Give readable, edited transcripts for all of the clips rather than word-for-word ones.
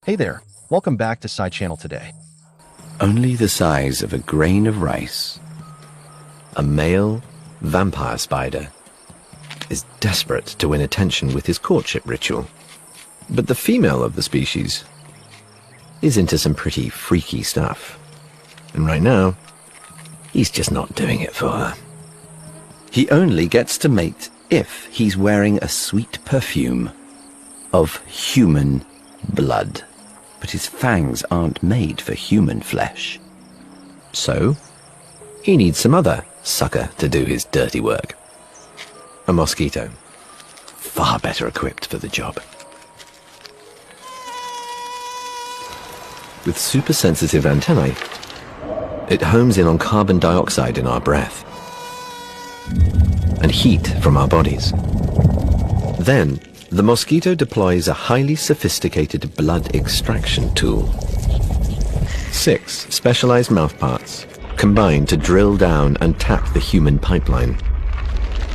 Hey there, welcome back to Side Channel today. Only the size of a grain of rice. A male vampire spider is desperate to win attention with his courtship ritual. But the female of the species is into some pretty freaky stuff. And right now, he's just not doing it for her. He only gets to mate if he's wearing a sweet perfume of human blood. But his fangs aren't made for human flesh. So, he needs some other sucker to do his dirty work. A mosquito. Far better equipped for the job. With super sensitive antennae, it homes in on carbon dioxide in our breath and heat from our bodies. Then, the mosquito deploys a highly sophisticated blood extraction tool. 6 specialized mouthparts combine to drill down and tap the human pipeline.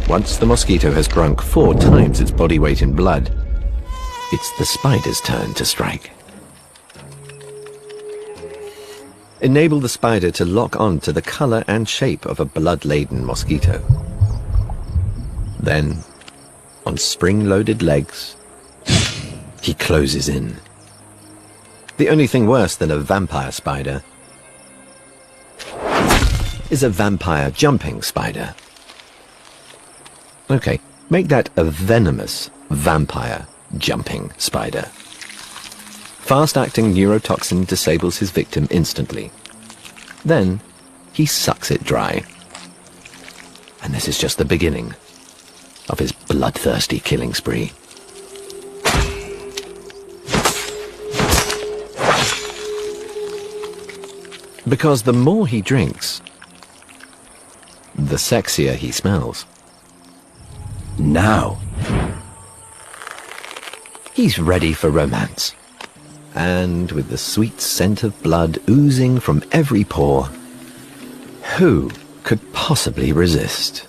Once the mosquito has drunk 4 times its body weight in blood, it's the spider's turn to strike. Enable the spider to lock on to the color and shape of a blood-laden mosquito. Then, on spring-loaded legs, he closes in. The only thing worse than a vampire spider is a vampire jumping spider. Okay, make that a venomous vampire jumping spider. Fast-acting neurotoxin disables his victim instantly. Then, he sucks it dry. And this is just the beginning of his bloodthirsty killing spree. Because the more he drinks, the sexier he smells. Now, he's ready for romance. And with the sweet scent of blood oozing from every pore, who could possibly resist?